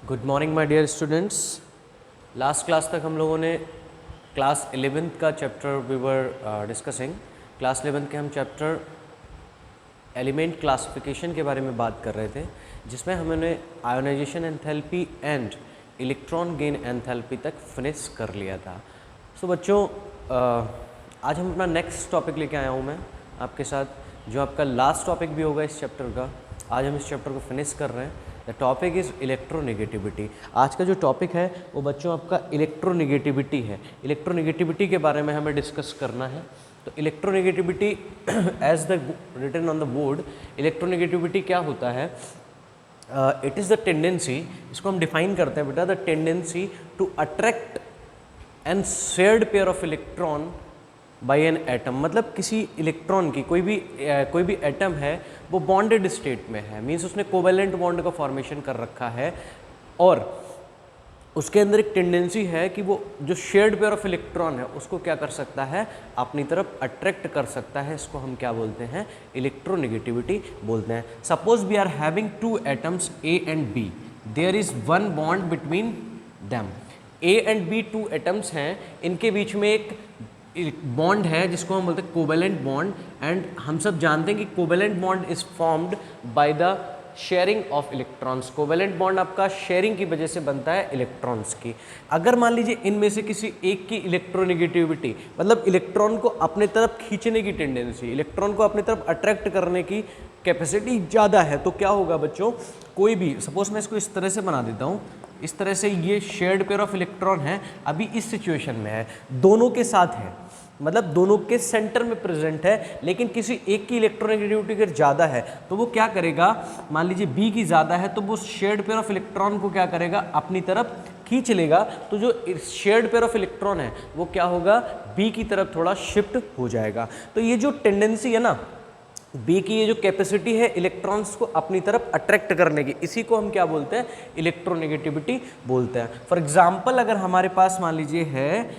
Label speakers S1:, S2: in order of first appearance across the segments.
S1: Good morning my dear students. Last class तक हम लोगों ने क्लास 11th का chapter we were discussing. Class 11th के हम चैप्टर एलिमेंट क्लासिफिकेशन के बारे में बात कर रहे थे, जिसमें हमने ionisation enthalpy and electron gain enthalpy तक फिनिश कर लिया था। सो बच्चों, आज हम अपना नेक्स्ट टॉपिक लेके आया हूँ मैं आपके साथ, जो आपका लास्ट टॉपिक भी होगा इस चैप्टर का। आज हम इस चैप्टर को फिनिश कर रहे हैं। The topic is electronegativity. आज का जो टॉपिक है वो बच्चों आपका इलेक्ट्रोनेगेटिविटी है। इलेक्ट्रोनेगेटिविटी के बारे में हमें डिस्कस करना है। तो electronegativity as the written on the board, electronegativity क्या होता है? इट इज़ द टेंडेंसी, इसको हम डिफाइन करते हैं बेटा, the tendency to attract and shared pair of electron by an atom. मतलब किसी इलेक्ट्रॉन की कोई भी एटम है वो बॉन्डेड स्टेट में है, मीन्स उसने कोवेलेंट बॉन्ड का फॉर्मेशन कर रखा है और उसके अंदर एक टेंडेंसी है कि वो जो शेयर्ड पेयर ऑफ इलेक्ट्रॉन है उसको क्या कर सकता है, अपनी तरफ अट्रैक्ट कर सकता है। इसको हम क्या बोलते हैं? इलेक्ट्रोनेगेटिविटी बोलते हैं। Suppose we are having two atoms A and B, there is one bond between them. A and B two atoms हैं, इनके बीच में एक बॉन्ड है जिसको हम बोलते हैं कोवेलेंट बॉन्ड। एंड हम सब जानते हैं कि covalent bond is formed by the sharing of electrons. Covalent bond आपका शेयरिंग की वजह से बनता है इलेक्ट्रॉन्स की। अगर मान लीजिए इनमें से किसी एक की इलेक्ट्रोनेगेटिविटी, मतलब इलेक्ट्रॉन को अपने तरफ खींचने की टेंडेंसी, इलेक्ट्रॉन को अपने तरफ अट्रैक्ट करने की कैपेसिटी ज़्यादा है, तो क्या होगा बच्चों? कोई भी, सपोज मैं इसको इस तरह से बना देता हूँ, इस तरह से ये शेयर्ड पेयर ऑफ इलेक्ट्रॉन है, अभी इस सिचुएशन में है, दोनों के साथ है, मतलब दोनों के सेंटर में प्रेजेंट है, लेकिन किसी एक की इलेक्ट्रोनेगेटिविटी अगर ज़्यादा है तो वो क्या करेगा? मान लीजिए बी की ज़्यादा है तो वो शेयर्ड पेयर ऑफ इलेक्ट्रॉन को क्या करेगा? अपनी तरफ खींच लेगा। तो जो शेयर्ड पेयर ऑफ इलेक्ट्रॉन है वो क्या होगा? बी की तरफ थोड़ा शिफ्ट हो जाएगा। तो ये जो टेंडेंसी है ना, बी की ये जो कैपेसिटी है इलेक्ट्रॉन्स को अपनी तरफ अट्रैक्ट करने की, इसी को हम क्या बोलते हैं? इलेक्ट्रोनेगेटिविटी बोलते हैं। फॉर एग्जाम्पल, अगर हमारे पास मान लीजिए है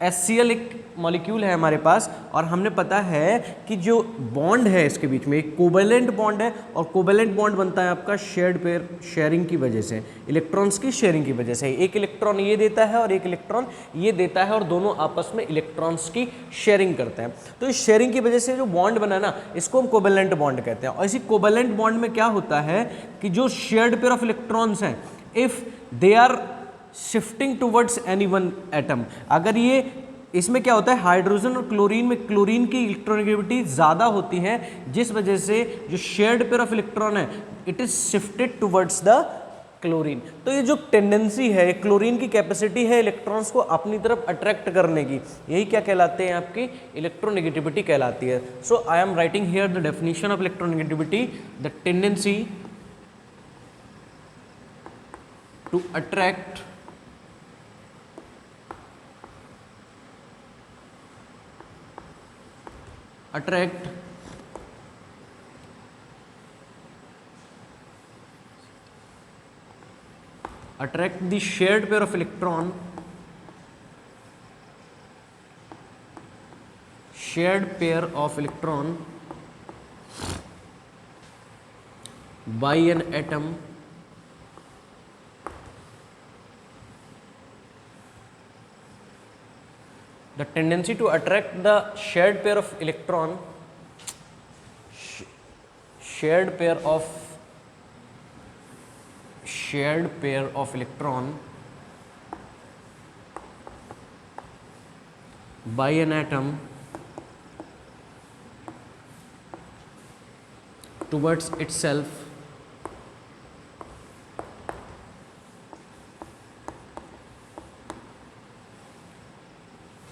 S1: HCl एक मॉलिक्यूल है हमारे पास, और हमने पता है कि जो बॉन्ड है इसके बीच में एक कोवेलेंट बॉन्ड है, और कोवेलेंट बॉन्ड बनता है आपका शेयर्ड पेयर शेयरिंग की वजह से, इलेक्ट्रॉन्स की शेयरिंग की वजह से। एक इलेक्ट्रॉन ये देता है और एक इलेक्ट्रॉन ये देता है, और दोनों आपस में इलेक्ट्रॉन्स की शेयरिंग करते हैं। तो इस शेयरिंग की वजह से जो बॉन्ड बना ना, इसको हम कोवेलेंट बॉन्ड कहते हैं। और इसी कोवेलेंट बॉन्ड में क्या होता है कि जो शेयर्ड पेयर ऑफ इलेक्ट्रॉन्स हैं, if they are shifting towards any one atom, अगर ये, इसमें क्या होता है, हाइड्रोजन और क्लोरीन में क्लोरीन की इलेक्ट्रोनेगेटिविटी ज़्यादा होती है, जिस वजह से जो शेयर्ड पेयर ऑफ इलेक्ट्रॉन है it is shifted towards the chlorine. तो ये जो टेंडेंसी है, क्लोरीन की कैपेसिटी है इलेक्ट्रॉन्स को अपनी तरफ अट्रैक्ट करने की, यही क्या कहलाते हैं? आपकी इलेक्ट्रोनेगेटिविटी कहलाती है। So I am writing here the definition of electronegativity, the tendency to attract the shared pair of electron by an atom the tendency to attract the shared pair of electron by an atom towards itself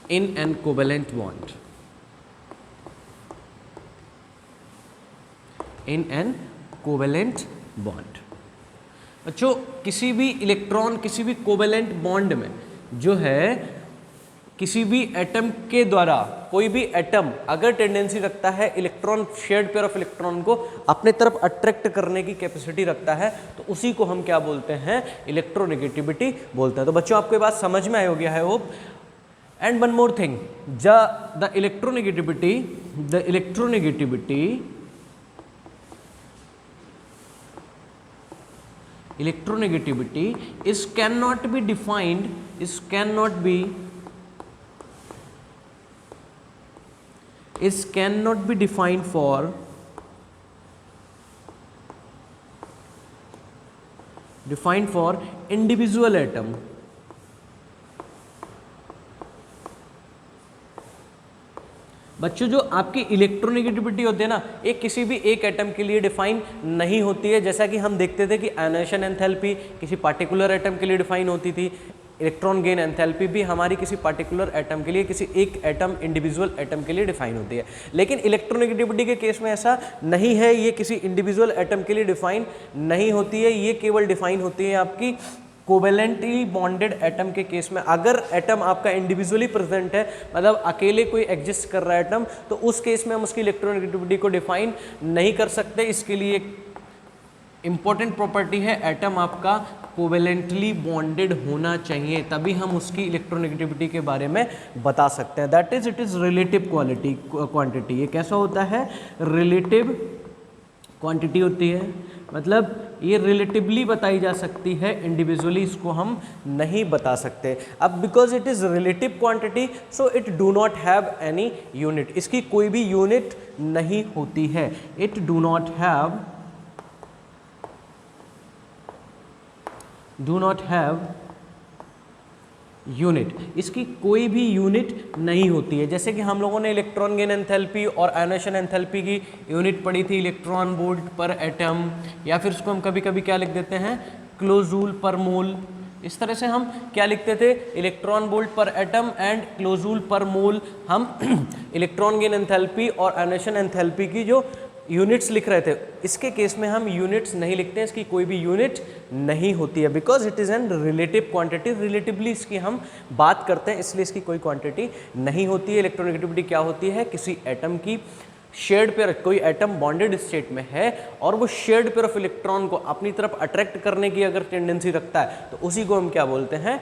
S1: in an covalent bond, बच्चों किसी भी electron किसी भी covalent bond में जो है, किसी भी एटम के द्वारा, कोई भी एटम अगर टेंडेंसी रखता है electron, shared pair of electron को अपने तरफ अट्रैक्ट करने की कैपेसिटी रखता है, तो उसी को हम क्या बोलते हैं? इलेक्ट्रोनेगेटिविटी बोलते हैं। तो बच्चों आपको ये बात समझ में आ गया है hope. And one more thing, the electronegativity electronegativity is cannot be defined for individual atom. बच्चों जो आपकी इलेक्ट्रोनेगेटिविटी होती है ना, ये किसी भी एक एटम के लिए डिफाइन नहीं होती है। जैसा कि हम देखते थे कि आयनाइजेशन एंथैल्पी किसी पार्टिकुलर एटम के लिए डिफाइन होती थी, इलेक्ट्रॉन गेन एंथैल्पी भी हमारी किसी पार्टिकुलर एटम के लिए, किसी एक एटम इंडिविजुअल एटम के लिए डिफाइन होती है। लेकिन इलेक्ट्रोनेगेटिविटी के केस में ऐसा नहीं है, ये किसी इंडिविजुअल एटम के लिए डिफाइन नहीं होती है, ये केवल डिफाइन होती है आपकी कोवेलेंटली बॉन्डेड एटम के केस में। अगर एटम आपका इंडिविजुअली प्रेजेंट है, मतलब अकेले कोई एग्जिस्ट कर रहा है एटम, तो उस केस में हम उसकी इलेक्ट्रोनेगेटिविटी को डिफाइन नहीं कर सकते। इसके लिए एक इंपॉर्टेंट प्रॉपर्टी है, एटम आपका कोवेलेंटली बॉन्डेड होना चाहिए, तभी हम उसकी इलेक्ट्रोनेगेटिविटी के बारे में बता सकते हैं। That is it is relative quantity. ये कैसा होता है? रिलेटिव क्वांटिटी होती है, मतलब ये रिलेटिवली बताई जा सकती है, इंडिविजुअली इसको हम नहीं बता सकते। अब because it is relative quantity so it do not have any unit, इसकी कोई भी यूनिट नहीं होती है। It do not have unit, इसकी कोई भी यूनिट नहीं होती है। जैसे कि हम लोगों ने इलेक्ट्रॉन गेन एंथैल्पी और आयनाइजेशन एंथैल्पी की यूनिट पढ़ी थी, इलेक्ट्रॉन वोल्ट पर एटम, या फिर उसको हम कभी कभी क्या लिख देते हैं, किलोजूल पर मोल। इस तरह से हम क्या लिखते थे, इलेक्ट्रॉन वोल्ट पर एटम एंड किलोजूल पर मोल। हम इलेक्ट्रॉन गेन एंथैल्पी और आयनाइजेशन एंथैल्पी की जो यूनिट्स लिख रहे थे, इसके केस में हम यूनिट्स नहीं लिखते हैं, इसकी कोई भी यूनिट नहीं होती है, because it is an relative quantity. Relatively इसकी हम बात करते हैं, इसलिए इसकी कोई क्वांटिटी नहीं होती है। इलेक्ट्रोनेगेटिविटी क्या होती है? किसी एटम की शेयर्ड पेयर, कोई एटम बॉन्डेड स्टेट में है और वो शेयर्ड पेयर ऑफ इलेक्ट्रॉन को अपनी तरफ अट्रैक्ट करने की अगर टेंडेंसी रखता है, तो उसी को हम क्या बोलते हैं?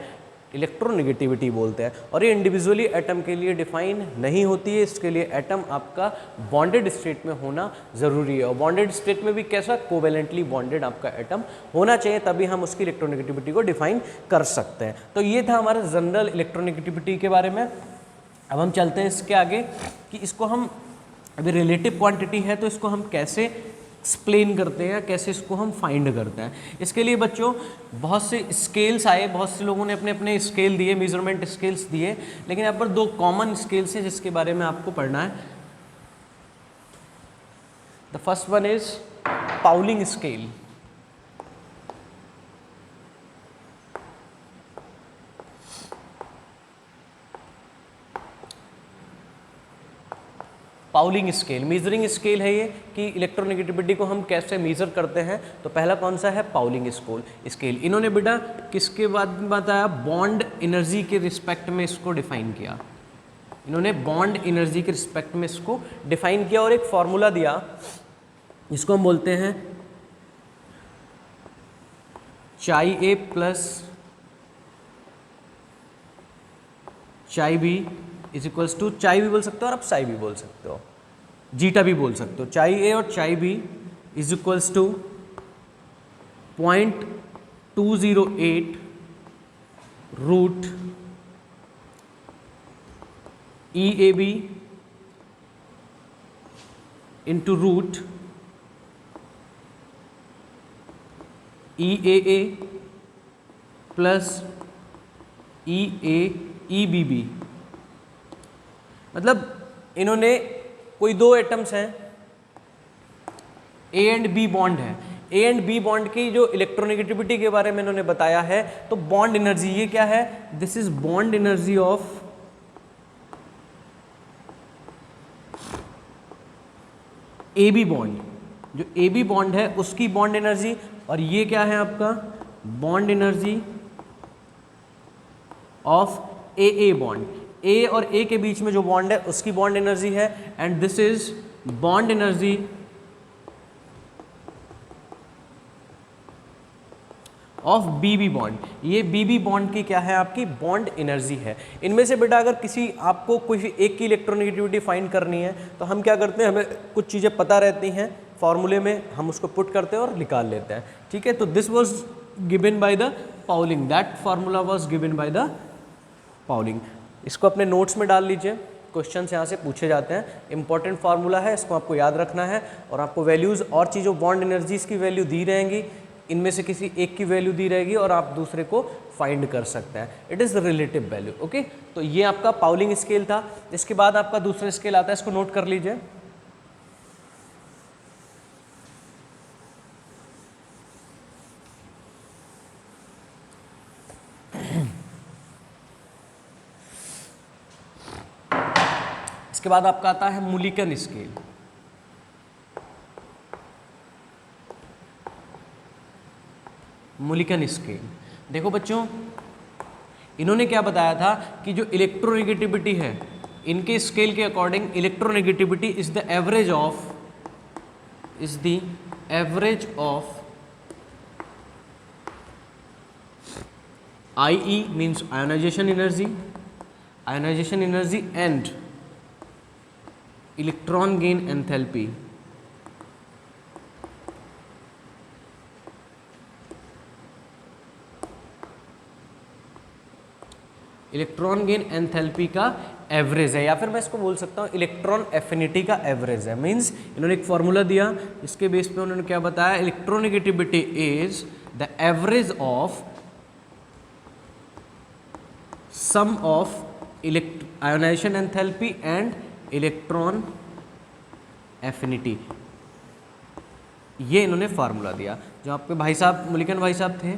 S1: इलेक्ट्रोनेगेटिविटी बोलते हैं। और ये इंडिविजुअली एटम के लिए डिफाइन नहीं होती है, इसके लिए एटम आपका बॉन्डेड स्टेट में होना ज़रूरी है। और बॉन्डेड स्टेट में भी कैसा? कोवेलेंटली बॉन्डेड आपका एटम होना चाहिए, तभी हम उसकी इलेक्ट्रोनेगेटिविटी को डिफाइन कर सकते हैं। तो ये था हमारा जनरल इलेक्ट्रोनेगेटिविटी के बारे में। अब हम चलते हैं इसके आगे कि इसको हम, अभी रिलेटिव क्वांटिटी है तो इसको हम कैसे एक्सप्लेन करते हैं, कैसे इसको हम फाइंड करते हैं। इसके लिए बच्चों बहुत से स्केल्स आए, बहुत से लोगों ने अपने अपने स्केल दिए, मेजरमेंट स्केल्स दिए, लेकिन यहाँ पर दो कॉमन स्केल्स हैं जिसके बारे में आपको पढ़ना है। The first one is Pauling scale. Pauling scale measuring scale है ये, कि इलेक्ट्रोनेगेटिविटी को हम कैसे मेजर करते हैं। तो पहला कौन सा है? Pauling scale. इन्होंने बेटा किसके बाद बताया? बॉन्ड एनर्जी के रिस्पेक्ट में इसको डिफाइन किया। इन्होंने बॉन्ड एनर्जी के रिस्पेक्ट में इसको डिफाइन किया और एक फॉर्मूला दिया जिसको हम बोलते हैं चाई ए प्लस चाई बी इज इक्वल्स टू, चाई भी बोल सकते हो और आप साई भी बोल सकते हो, जीटा भी बोल सकते हो। चाई ए और chi B is equals to 0.208 root E A B into root E A plus E B B. मतलब इन्होंने कोई दो एटम्स हैं, ए एंड बी बॉन्ड है, ए एंड बी बॉन्ड की जो इलेक्ट्रोनेगेटिविटी के बारे में इन्होंने बताया है। तो बॉन्ड एनर्जी ये क्या है? This is bond energy of A B bond, जो ए बी बॉन्ड है उसकी बॉन्ड एनर्जी, और ये क्या है आपका? Bond energy of A bond. A और ए के बीच में जो बॉन्ड है उसकी बॉन्ड एनर्जी है, and this is bond energy of B bond. ये बी बॉन्ड की क्या है? आपकी बॉन्ड एनर्जी है। इनमें से बेटा अगर किसी आपको कोई एक की इलेक्ट्रोनेगेटिविटी फाइंड करनी है तो हम क्या करते हैं, हमें कुछ चीज़ें पता रहती हैं, फॉर्मूले में हम उसको पुट करते हैं और निकाल लेते हैं। ठीक है, तो this was given by the Pauling, that formula was given by the Pauling. इसको अपने नोट्स में डाल लीजिए, क्वेश्चन यहाँ से पूछे जाते हैं, इंपॉर्टेंट फार्मूला है, इसको आपको याद रखना है। और आपको वैल्यूज़ और चीज़ों बॉन्ड एनर्जीज की वैल्यू दी रहेंगी, इनमें से किसी एक की वैल्यू दी रहेगी और आप दूसरे को फाइंड कर सकते हैं। It is relative value. Okay, तो ये आपका पाउलिंग स्केल था। इसके बाद आपका दूसरा स्केल आता है, इसको नोट कर लीजिए। इसके बाद आपका आता है मुलिकन स्केल। मुलिकन स्केल, देखो बच्चों, इन्होंने क्या बताया था कि जो इलेक्ट्रोनेगेटिविटी है, इनके स्केल के according electronegativity is the average of IE means ionization energy and electron gain enthalpy. Electron gain enthalpy का एवरेज है, या फिर मैं इसको बोल सकता हूँ इलेक्ट्रॉन एफिनिटी का एवरेज है। मींस इन्होंने एक फॉर्मूला दिया, इसके बेस पे उन्होंने क्या बताया, electronegativity is the average of sum of ionization enthalpy and electron affinity. ये इन्होंने फार्मूला दिया। जो आपके भाई साहब मुलिकन भाई साहब थे,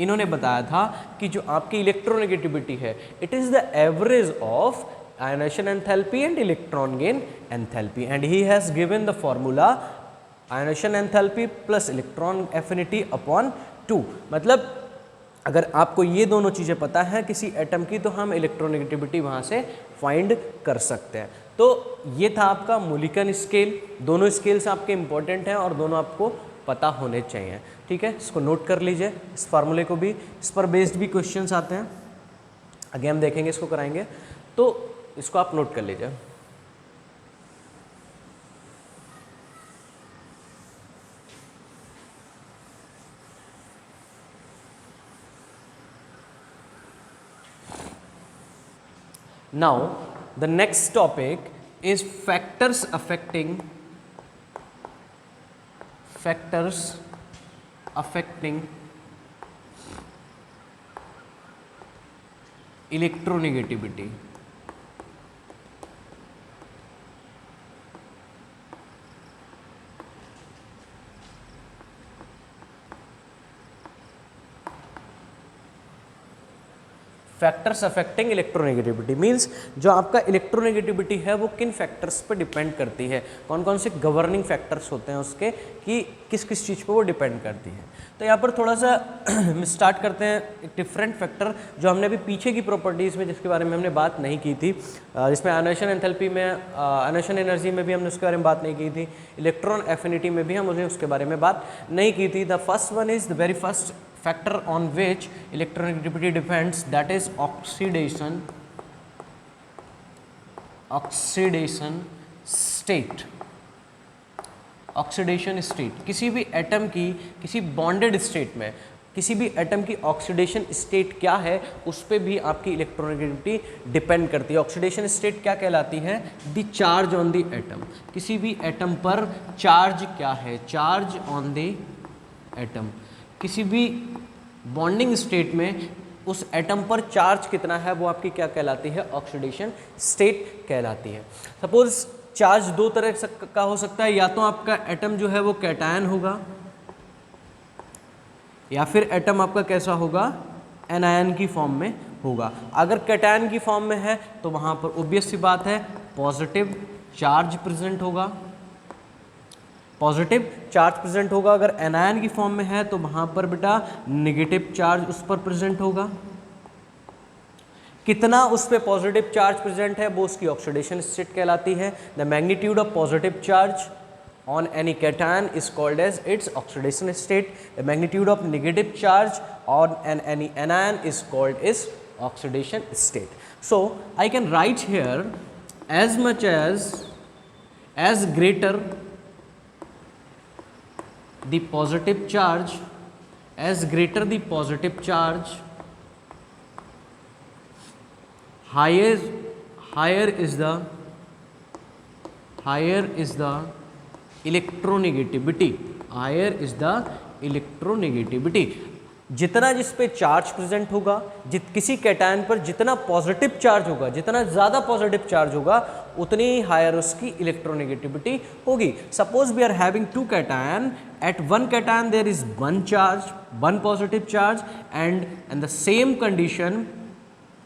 S1: इन्होंने बताया था कि जो आपकी इलेक्ट्रोनेगेटिविटी है, it is the average of ionization enthalpy and electron gain enthalpy, and he has given the formula ionisation enthalpy plus electron affinity upon 2। मतलब अगर आपको ये दोनों चीज़ें पता है किसी एटम की, तो हम इलेक्ट्रोनेगेटिविटी वहाँ से फाइंड कर सकते हैं। तो ये था आपका मुलिकन स्केल। दोनों स्केल्स आपके इंपॉर्टेंट हैं और दोनों आपको पता होने चाहिए। ठीक है, इसको नोट कर लीजिए, इस फार्मूले को भी। इस पर बेस्ड भी क्वेश्चंस आते हैं, आगे हम देखेंगे, इसको कराएंगे, तो इसको आप नोट कर लीजिए। Now the next topic is factors affecting electronegativity। Factors affecting electronegativity means जो आपका इलेक्ट्रोनेगेटिविटी है वो किन फैक्टर्स पर डिपेंड करती है, कौन कौन से गवर्निंग फैक्टर्स होते हैं उसके, कि किस किस चीज़ पर वो डिपेंड करती है। तो यहाँ पर थोड़ा सा स्टार्ट करते हैं एक डिफरेंट फैक्टर जो हमने अभी पीछे की प्रॉपर्टीज़ में जिसके बारे में हमने बात नहीं की थी, जिसमें आयोनाइजेशन एंथैल्पी में, आयोनाइजेशन एनर्जी में भी हमने उसके बारे में बात नहीं की थी, इलेक्ट्रॉन एफिनिटी में भी हमने उसके बारे में बात नहीं की थी। The first one is the very first factor on which electronegativity depends, that is oxidation state। Oxidation state, किसी भी एटम की किसी बॉन्डेड स्टेट में किसी भी एटम की ऑक्सीडेशन स्टेट क्या है, उस पर भी आपकी इलेक्ट्रोनेगेटिविटी डिपेंड करती है। ऑक्सीडेशन स्टेट क्या कहलाती है, the charge on the atom. किसी भी एटम पर चार्ज क्या है, चार्ज ऑन द एटम। किसी भी बॉन्डिंग स्टेट में उस एटम पर चार्ज कितना है वो आपकी क्या कहलाती है, ऑक्सीडेशन स्टेट कहलाती है। सपोज चार्ज दो तरह का हो सकता है, या तो आपका एटम जो है वो कैटायन होगा, या फिर एटम आपका कैसा होगा, एनायन की फॉर्म में होगा। अगर कैटायन की फॉर्म में है तो वहाँ पर ऑब्वियस सी बात है पॉजिटिव चार्ज प्रेजेंट होगा, पॉजिटिव चार्ज प्रेजेंट होगा। अगर एनायन की फॉर्म में है तो वहाँ पर बेटा नेगेटिव चार्ज उस पर प्रेजेंट होगा। कितना उस पर पॉजिटिव चार्ज प्रेजेंट है वो उसकी ऑक्सीडेशन स्टेट कहलाती है। The magnitude of positive charge on any cation is called as its oxidation state. The magnitude of negative charge on any anion is called as oxidation state. So I can write here as much as greater the positive charge as greater the positive charge, higher is the electronegativity, higher is the electronegativity। जितना जिस पे charge present होगा, किसी cation पर जितना positive charge होगा, जितना ज़्यादा पॉजिटिव चार्ज होगा, उतनी ही हायर उसकी इलेक्ट्रोनेगेटिविटी होगी। Suppose we are having two cation, at one cation there is one charge, one positive charge, and the same condition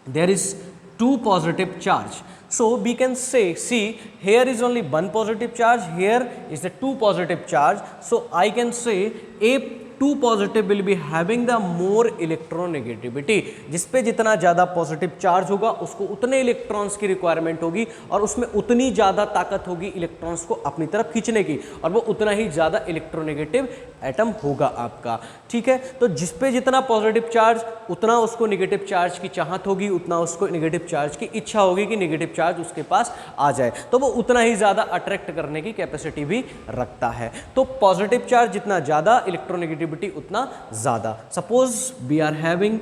S1: there is two positive charge. So we can say, see here is only one positive charge, here is the two positive charge. So I can say a two positive will be having the more electronegativity. जिसपे जितना ज़्यादा positive charge होगा उसको उतने electrons की requirement होगी और उसमें उतनी ज़्यादा ताकत होगी इलेक्ट्रॉन्स को अपनी तरफ खींचने की, और वो उतना ही ज़्यादा इलेक्ट्रोनेगेटिव एटम होगा आपका। ठीक है, तो जिसपे जितना पॉजिटिव चार्ज उतना उसको नेगेटिव चार्ज की चाहत होगी, उतना उसको नेगेटिव चार्ज की इच्छा होगी कि नेगेटिव चार्ज उसके पास आ जाए, तो वो उतना ही ज़्यादा अट्रैक्ट करने की कैपेसिटी भी रखता है। तो पॉजिटिव चार्ज जितना ज़्यादा, इलेक्ट्रोनेगेटिविटी उतना ज़्यादा। Suppose we are having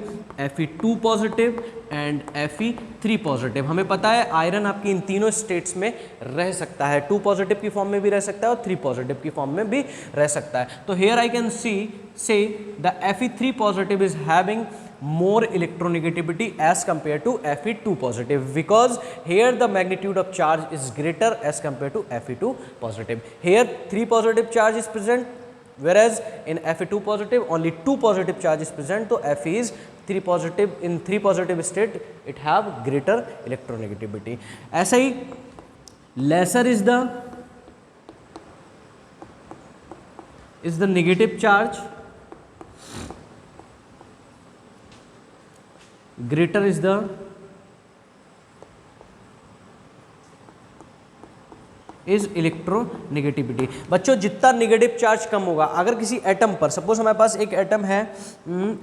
S1: Fe2 positive and Fe3 positive. हमें पता है आयरन आपकी इन तीनों स्टेट्स में रह सकता है, 2 पॉजिटिव की फॉर्म में भी रह सकता है और 3 पॉजिटिव की फॉर्म में भी रह सकता है। तो हेयर आई कैन सी से the Fe3 positive is having more electronegativity as compared to Fe2 positive, because here the magnitude of charge is greater as compared to Fe2 positive. Here 3 positive charge is present, whereas in Fe2 positive only 2 positive charge is present. So Fe is 3 positive, in 3 positive state it have greater electronegativity. ऐसा ही lesser is the negative charge, greater is the is electronegativity. बच्चों जितना negative charge कम होगा, अगर किसी atom पर, suppose हमारे पास एक atom है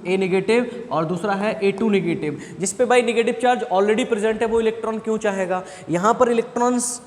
S1: ए नेगेटिव और दूसरा है A2 नेगेटिव, जिस पे भाई नेगेटिव चार्ज ऑलरेडी प्रेजेंट है, वो इलेक्ट्रॉन क्यों चाहेगा? यहाँ पर electrons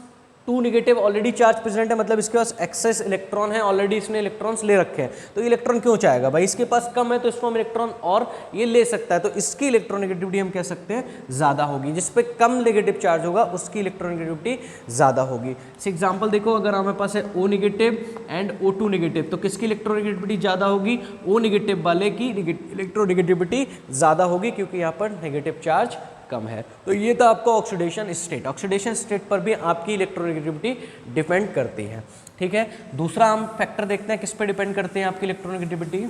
S1: 2 negative already charge present है, मतलब इसके पास एक्सेस इलेक्ट्रॉन है, ऑलरेडी इसने इलेक्ट्रॉन्स ले रखे हैं, तो इलेक्ट्रॉन क्यों चाहेगा भाई? इसके पास कम है तो इसको हम इलेक्ट्रॉन और ये ले सकता है, तो इसकी इलेक्ट्रोनेगेटिविटी हम कह सकते हैं ज़्यादा होगी। जिस पे कम नेगेटिव चार्ज होगा उसकी इलेक्ट्रोनेगेटिविटी ज़्यादा होगी। इस एग्जाम्पल देखो, अगर हमारे पास है O negative and O2 negative, तो किसकी इलेक्ट्रोनेगेटिविटी ज़्यादा होगी? O नेगेटिव वाले की इलेक्ट्रोनेगेटिविटी ज़्यादा होगी, क्योंकि यहाँ पर नेगेटिव चार्ज कम है। तो ये था आपका ऑक्सीडेशन स्टेट। ऑक्सीडेशन स्टेट पर भी आपकी इलेक्ट्रोनेगेटिविटी डिपेंड करती है। ठीक है, दूसरा हम फैक्टर देखते हैं किस पे डिपेंड करते हैं आपकी इलेक्ट्रोनेगेटिविटी।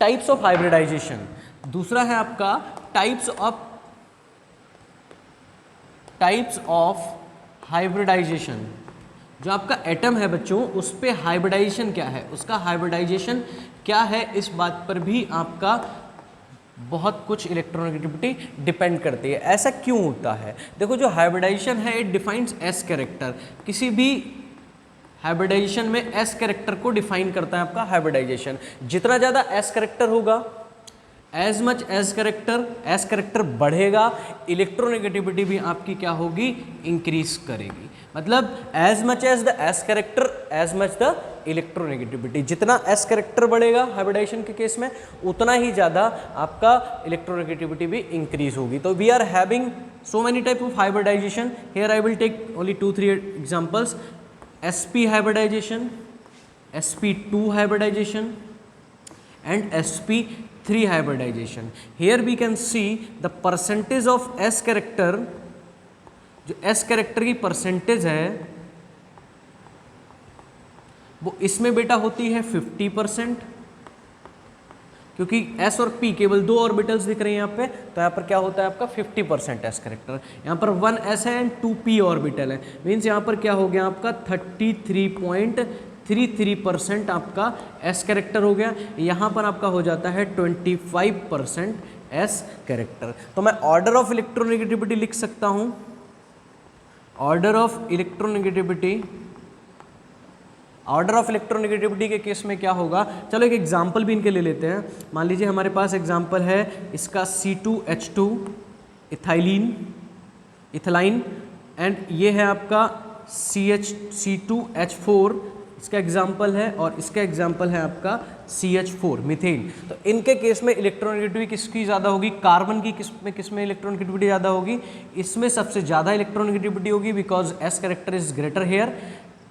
S1: Types of hybridisation. दूसरा है आपका टाइप्स ऑफ हाइब्रिडाइजेशन। जो आपका एटम है बच्चों, उस पे हाइब्रिडाइजेशन क्या है, उसका हाइब्रिडाइजेशन क्या है, इस बात पर भी आपका बहुत कुछ इलेक्ट्रोनेगेटिविटी डिपेंड करती है। ऐसा क्यों होता है? देखो, जो हाइब्रिडाइजेशन है इट डिफाइंस एस कैरेक्टर। किसी भी हाइब्रिडाइजेशन में एस कैरेक्टर को डिफाइन करता है आपका हाइब्रिडाइजेशन। जितना ज़्यादा एस कैरेक्टर होगा, एज मच एस कैरेक्टर बढ़ेगा, इलेक्ट्रोनेगेटिविटी भी आपकी क्या होगी? इंक्रीज करेगी। मतलब as much as the S character as much the electronegativity. जितना एस कैरेक्टर बढ़ेगा हाइब्रिडाइजेशन के केस में, उतना ही ज़्यादा आपका इलेक्ट्रोनेगेटिविटी भी इंक्रीज होगी। तो we are having so many type of hybridization. Here I will take only 2-3 examples. sp hybridization, sp2 hybridization and sp3 hybridization. Here we can see the percentage of s character, जो s character की percentage है वो इसमें बेटा होती है 50%, क्योंकि s और p केवल 2 ऑर्बिटल्स दिख रहे हैं यहाँ पे, तो यहाँ पर क्या होता है आपका 50% s कैरेक्टर। यहाँ पर 1s है एंड 2p ऑर्बिटल है, मीन्स यहाँ पर क्या हो गया आपका 33.33% आपका s कैरेक्टर हो गया। यहाँ पर आपका हो जाता है 25% s कैरेक्टर। तो मैं ऑर्डर ऑफ इलेक्ट्रोनेगेटिविटी लिख सकता हूँ। ऑर्डर ऑफ इलेक्ट्रोनेगेटिविटी के केस में क्या होगा? चलो एक एग्जांपल भी इनके ले लेते हैं। मान लीजिए हमारे पास एग्जांपल है इसका C2H2 इथाइलाइन एंड ये है आपका CH2H4 इसका एग्जाम्पल है, और इसका एग्जाम्पल है आपका CH4 मीथेन। तो इनके केस में इलेक्ट्रोनेगेटिविटी किसकी ज़्यादा होगी? कार्बन की किसमें इलेक्ट्रोनेगेटिविटी ज़्यादा होगी? इसमें सबसे ज़्यादा इलेक्ट्रोनेगेटिविटी होगी, because S character is greater here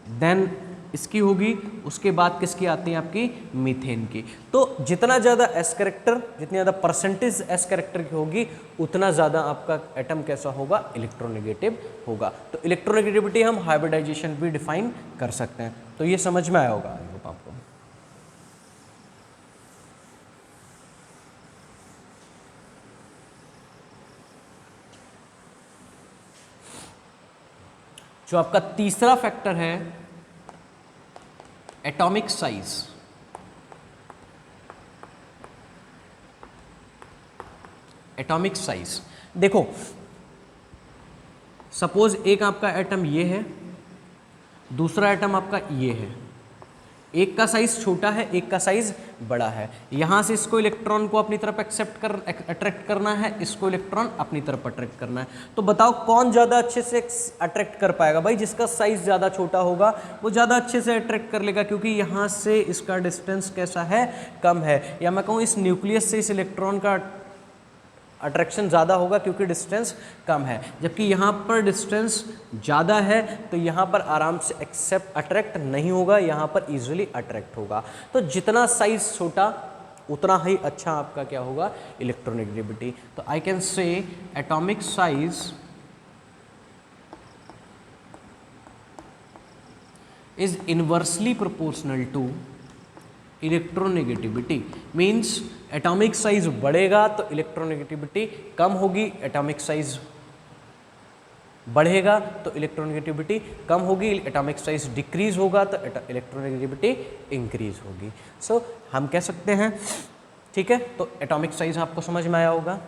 S1: than इसकी होगी। उसके बाद किसकी आती है? आपकी मीथेन की। तो जितना ज़्यादा एस कैरेक्टर, जितनी ज़्यादा परसेंटेज एस कैरेक्टर की होगी, उतना ज़्यादा आपका एटम कैसा होगा? इलेक्ट्रोनेगेटिव होगा। तो इलेक्ट्रोनेगेटिविटी हम हाइब्रिडाइजेशन भी डिफाइन कर सकते हैं। तो ये समझ में आया होगा आई होप आपको। जो आपका तीसरा फैक्टर है एटॉमिक साइज। एटॉमिक साइज देखो, सपोज एक आपका एटम ये है, दूसरा एटम आपका ये है। एक का साइज छोटा है, एक का साइज बड़ा है। यहाँ से इसको इलेक्ट्रॉन को अपनी तरफ अट्रैक्ट करना है, इसको इलेक्ट्रॉन अपनी तरफ अट्रैक्ट करना है। तो बताओ कौन ज़्यादा अच्छे से अट्रैक्ट कर पाएगा? भाई जिसका साइज ज़्यादा छोटा होगा वो ज़्यादा अच्छे से अट्रैक्ट कर लेगा, क्योंकि यहाँ से इसका डिस्टेंस कैसा है? कम है। या मैं कहूँ इस न्यूक्लियस से इस इलेक्ट्रॉन का अट्रैक्शन ज़्यादा होगा क्योंकि डिस्टेंस कम है। जबकि यहाँ पर डिस्टेंस ज़्यादा है तो यहाँ पर आराम से अट्रैक्ट नहीं होगा, यहाँ पर इजीली अट्रैक्ट होगा। तो जितना साइज छोटा उतना ही अच्छा आपका क्या होगा? इलेक्ट्रोनेगेटिविटी। तो I can say atomic size is inversely proportional to electronegativity. Means atomic size बढ़ेगा तो इलेक्ट्रोनेगेटिविटी कम होगी, एटॉमिक साइज बढ़ेगा तो इलेक्ट्रोनेगेटिविटी कम होगी, एटॉमिक साइज डिक्रीज होगा तो इलेक्ट्रोनेगेटिविटी इंक्रीज होगी। सो हम कह सकते हैं, ठीक है। तो एटॉमिक साइज आपको समझ में आया होगा।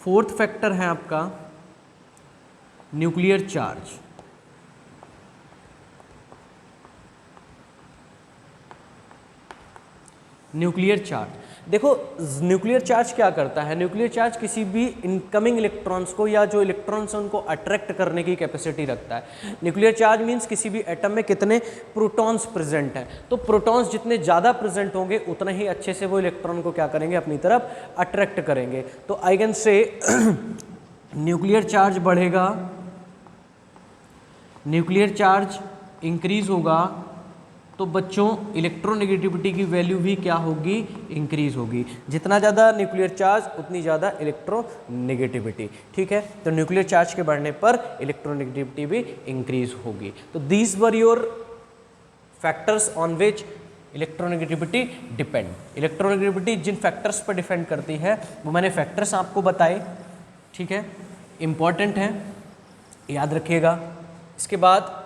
S1: फोर्थ फैक्टर है आपका न्यूक्लियर चार्ज। न्यूक्लियर चार्ज देखो, न्यूक्लियर चार्ज क्या करता है? न्यूक्लियर चार्ज किसी भी इनकमिंग इलेक्ट्रॉन्स को या जो इलेक्ट्रॉन्स हैं उनको अट्रैक्ट करने की कैपेसिटी रखता है। न्यूक्लियर चार्ज मींस किसी भी एटम में कितने प्रोटॉन्स प्रेजेंट हैं। तो प्रोटॉन्स जितने ज़्यादा प्रेजेंट होंगे उतना ही अच्छे से वो इलेक्ट्रॉन को क्या करेंगे? अपनी तरफ अट्रैक्ट करेंगे। तो आई कैन से न्यूक्लियर चार्ज बढ़ेगा, न्यूक्लियर चार्ज इंक्रीज होगा, तो बच्चों इलेक्ट्रोनेगेटिविटी की वैल्यू भी क्या होगी? इंक्रीज होगी। जितना ज़्यादा न्यूक्लियर चार्ज उतनी ज़्यादा इलेक्ट्रोनेगेटिविटी, ठीक है। तो न्यूक्लियर चार्ज के बढ़ने पर इलेक्ट्रोनेगेटिविटी भी इंक्रीज होगी। तो these were your factors on which electronegativity depend. Electronegativity जिन फैक्टर्स पर डिपेंड करती है वो मैंने फैक्टर्स आपको बताए, ठीक है, इंपॉर्टेंट है, याद रखिएगा। इसके बाद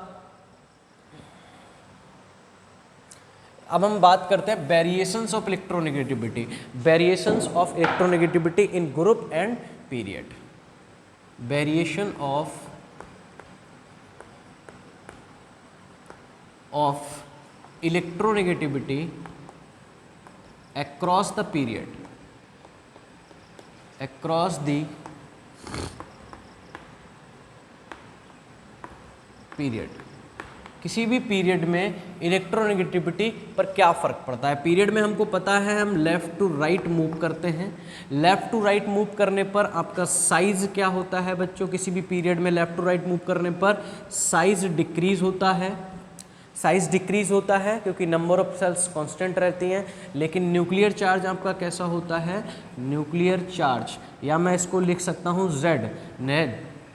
S1: अब हम बात करते हैं variations of electronegativity. Variations of electronegativity in group and period. Variation of electronegativity across the period, across the period. किसी भी पीरियड में इलेक्ट्रोनेगेटिविटी पर क्या फ़र्क पड़ता है? पीरियड में हमको पता है हम लेफ़्ट टू राइट मूव करते हैं। लेफ़्ट टू राइट मूव करने पर आपका साइज़ क्या होता है बच्चों? किसी भी पीरियड में लेफ़्ट टू राइट मूव करने पर साइज़ डिक्रीज़ होता है। साइज़ डिक्रीज होता है क्योंकि नंबर ऑफ सेल्स कांस्टेंट रहती हैं। लेकिन न्यूक्लियर चार्ज आपका कैसा होता है? न्यूक्लियर चार्ज, या मैं इसको लिख सकता हूँ Z,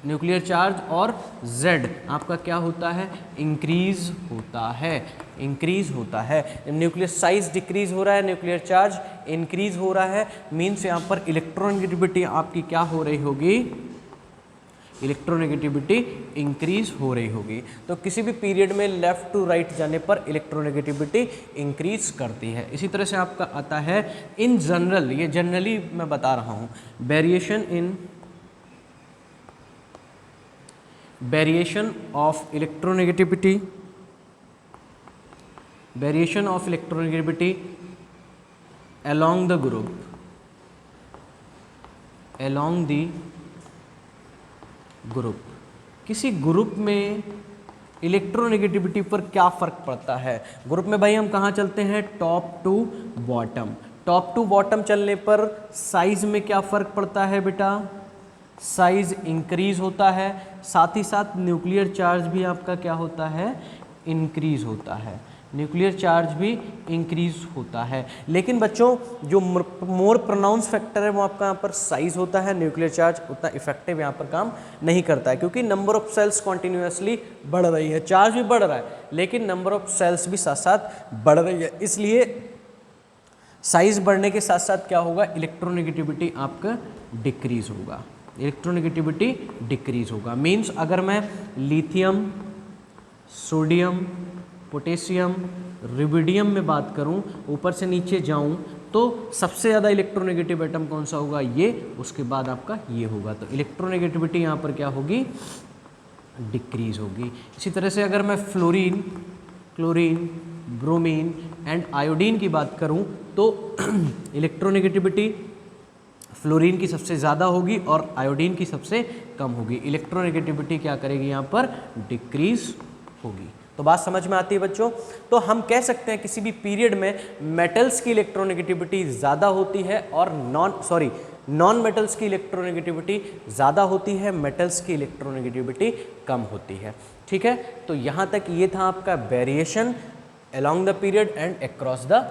S1: न्यूक्लियर चार्ज और Z आपका क्या होता है? इंक्रीज होता है, इंक्रीज होता है। न्यूक्लियर साइज डिक्रीज हो रहा है, न्यूक्लियर चार्ज इंक्रीज हो रहा है, मीन्स यहाँ पर इलेक्ट्रोनेगेटिविटी आपकी क्या हो रही होगी? इलेक्ट्रोनेगेटिविटी इंक्रीज हो रही होगी। तो किसी भी पीरियड में लेफ़्ट टू राइट जाने पर इलेक्ट्रोनेगेटिविटी इंक्रीज करती है। इसी तरह से आपका आता है इन जनरल, ये जनरली मैं बता रहा हूँ, variation of electronegativity, variation of electronegativity along the group, along the group. किसी ग्रुप में इलेक्ट्रोनेगेटिविटी पर क्या फ़र्क पड़ता है। ग्रुप में भाई हम कहाँ चलते हैं, top to bottom. Top to bottom चलने पर साइज में क्या फ़र्क पड़ता है बेटा, साइज इंक्रीज होता है, साथ ही साथ न्यूक्लियर चार्ज भी आपका क्या होता है, इंक्रीज होता है, न्यूक्लियर चार्ज भी इंक्रीज होता है। लेकिन बच्चों जो मोर प्रोनाउंस फैक्टर है वो आपका यहाँ पर साइज होता है, न्यूक्लियर चार्ज उतना इफेक्टिव यहाँ पर काम नहीं करता है, क्योंकि नंबर ऑफ सेल्स कॉन्टिन्यूसली बढ़ रही है, चार्ज भी बढ़ रहा है लेकिन नंबर ऑफ सेल्स भी साथ साथ बढ़ रही है, इसलिए साइज बढ़ने के साथ साथ क्या होगा, इलेक्ट्रोनेगेटिविटी आपका डिक्रीज होगा, इलेक्ट्रोनेगेटिविटी डिक्रीज होगा। मीन्स अगर मैं लिथियम, सोडियम, पोटेशियम, रुबिडियम में बात करूं, ऊपर से नीचे जाऊं तो सबसे ज़्यादा इलेक्ट्रोनेगेटिव एटम कौन सा होगा, ये, उसके बाद आपका ये होगा, तो इलेक्ट्रोनेगेटिविटी यहाँ पर क्या होगी, डिक्रीज होगी। इसी तरह से अगर मैं fluorine, chlorine, bromine and iodine की बात करूं तो इलेक्ट्रोनेगेटिविटी फ्लोरीन की सबसे ज़्यादा होगी और आयोडीन की सबसे कम होगी, इलेक्ट्रोनेगेटिविटी क्या करेगी यहाँ पर, डिक्रीज होगी। तो बात समझ में आती है बच्चों। तो हम कह सकते हैं किसी भी पीरियड में मेटल्स की इलेक्ट्रोनेगेटिविटी ज़्यादा होती है और नॉन मेटल्स की इलेक्ट्रोनेगेटिविटी ज़्यादा होती है, मेटल्स की इलेक्ट्रोनेगेटिविटी कम होती है। ठीक है, तो यहाँ तक ये था आपका variation along the period and across the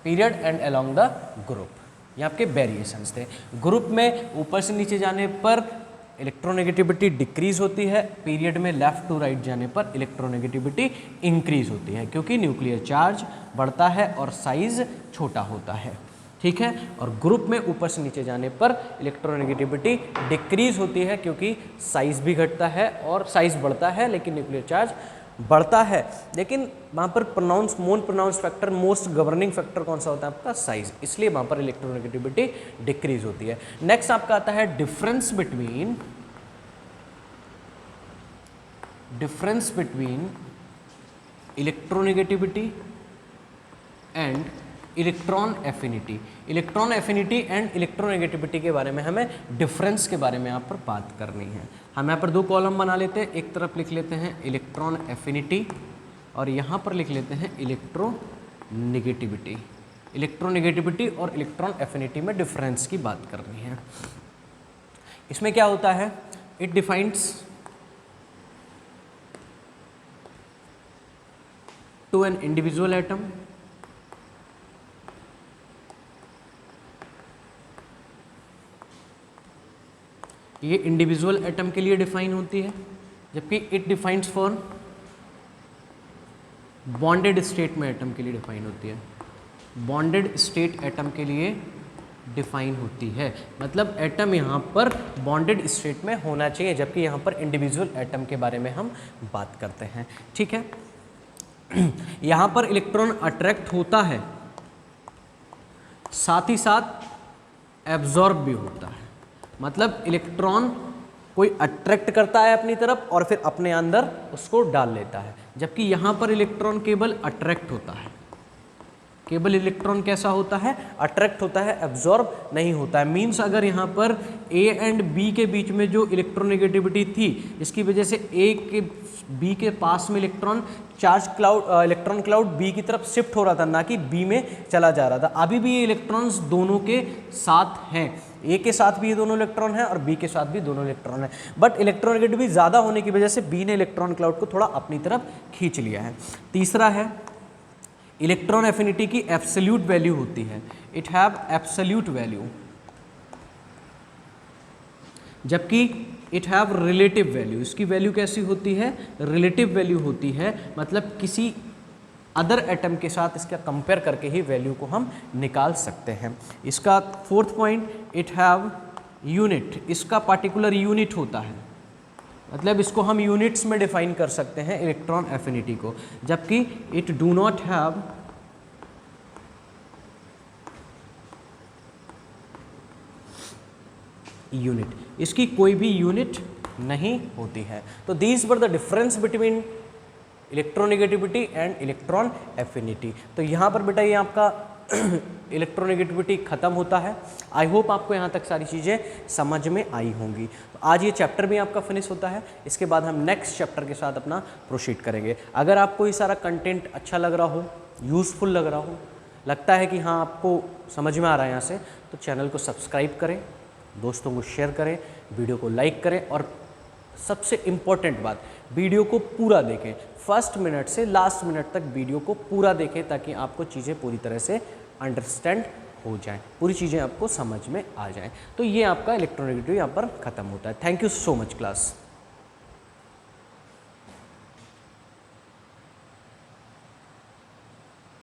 S1: period and along the group, ये आपके वेरिएशंस थे। ग्रुप में ऊपर से नीचे जाने पर इलेक्ट्रोनेगेटिविटी डिक्रीज होती है, पीरियड में लेफ्ट टू राइट जाने पर इलेक्ट्रोनेगेटिविटी इंक्रीज होती है, क्योंकि न्यूक्लियर चार्ज बढ़ता है और साइज छोटा होता है। ठीक है, और ग्रुप में ऊपर से नीचे जाने पर इलेक्ट्रोनेगेटिविटी डिक्रीज होती है, क्योंकि साइज भी घटता है और साइज बढ़ता है लेकिन न्यूक्लियर चार्ज बढ़ता है। लेकिन वहाँ पर more pronounce factor, most governing factor कौन सा होता है आपका, साइज, इसलिए वहाँ पर इलेक्ट्रोनेगेटिविटी डिक्रीज होती है। नेक्स्ट आपका आता है difference between electronegativity and electron affinity. Electron affinity and electronegativity के बारे में हमें डिफरेंस के बारे में यहाँ पर बात करनी है। हम यहाँ पर दो कॉलम बना लेते हैं, एक तरफ लिख लेते हैं इलेक्ट्रॉन एफिनिटी और यहाँ पर लिख लेते हैं इलेक्ट्रोनेगेटिविटी। इलेक्ट्रोनेगेटिविटी और इलेक्ट्रॉन एफिनिटी में डिफरेंस की बात करनी है। इसमें क्या होता है, it defines to an individual atom ये इंडिविजुअल एटम के लिए डिफाइन होती है, जबकि it defines for bonded state में एटम के लिए डिफाइन होती है, बॉन्डेड स्टेट एटम के लिए डिफाइन होती है। मतलब एटम यहाँ पर बॉन्डेड स्टेट में होना चाहिए, जबकि यहाँ पर इंडिविजुअल एटम के बारे में हम बात करते हैं। ठीक है, यहाँ पर इलेक्ट्रॉन अट्रैक्ट होता है, साथ ही साथ एब्जॉर्ब भी होता है। मतलब इलेक्ट्रॉन कोई अट्रैक्ट करता है अपनी तरफ और फिर अपने अंदर उसको डाल लेता है, जबकि यहाँ पर इलेक्ट्रॉन केवल अट्रैक्ट होता है। केवल इलेक्ट्रॉन कैसा होता है, अट्रैक्ट होता है, एब्जॉर्ब नहीं होता है। मीन्स अगर यहाँ पर A एंड B के बीच में जो इलेक्ट्रोनेगेटिविटी थी, जिसकी वजह से B के पास में इलेक्ट्रॉन क्लाउड B की तरफ शिफ्ट हो रहा था, ना कि B में चला जा रहा था। अभी भी ये इलेक्ट्रॉन्स दोनों के साथ हैं, A के साथ भी ये दोनों इलेक्ट्रॉन हैं और B के साथ भी दोनों इलेक्ट्रॉन हैं, बट इलेक्ट्रोनेगेटिविटी ज़्यादा होने की वजह से B ने इलेक्ट्रॉन क्लाउड को थोड़ा अपनी तरफ खींच लिया है। तीसरा है इलेक्ट्रॉन एफिनिटी की एब्सोल्यूट वैल्यू होती है, इट हैव एब्सोल्यूट वैल्यू, जबकि इट हैव रिलेटिव वैल्यू। इसकी वैल्यू कैसी होती है, रिलेटिव वैल्यू होती है, मतलब किसी अदर एटम के साथ इसका कंपेयर करके ही वैल्यू को हम निकाल सकते हैं। इसका fourth point, it have unit, इसका पार्टिकुलर यूनिट होता है, मतलब इसको हम यूनिट्स में डिफाइन कर सकते हैं इलेक्ट्रॉन एफिनिटी को, जबकि it do not have unit, इसकी कोई भी यूनिट नहीं होती है। तो these were the difference between electronegativity and electron affinity. तो यहाँ पर बेटा ये आपका इलेक्ट्रोनेगेटिविटी ख़त्म होता है। आई होप आपको यहाँ तक सारी चीज़ें समझ में आई होंगी। तो आज ये चैप्टर भी आपका फिनिश होता है, इसके बाद हम नेक्स्ट चैप्टर के साथ अपना प्रोसीड करेंगे। अगर आपको ये सारा कंटेंट अच्छा लग रहा हो, यूज़फुल लग रहा हो, लगता है कि हाँ आपको समझ में आ रहा है यहाँ से, तो चैनल को सब्सक्राइब करें, दोस्तों को शेयर करें, वीडियो को लाइक करें और सबसे इम्पॉर्टेंट बात, वीडियो को पूरा देखें, फर्स्ट मिनट से लास्ट मिनट तक वीडियो को पूरा देखें ताकि आपको चीज़ें पूरी तरह से अंडरस्टैंड हो जाएं, पूरी चीज़ें आपको समझ में आ जाएं। तो ये आपका इलेक्ट्रोनेगेटिविटी यहाँ पर ख़त्म होता है। Thank you so much class.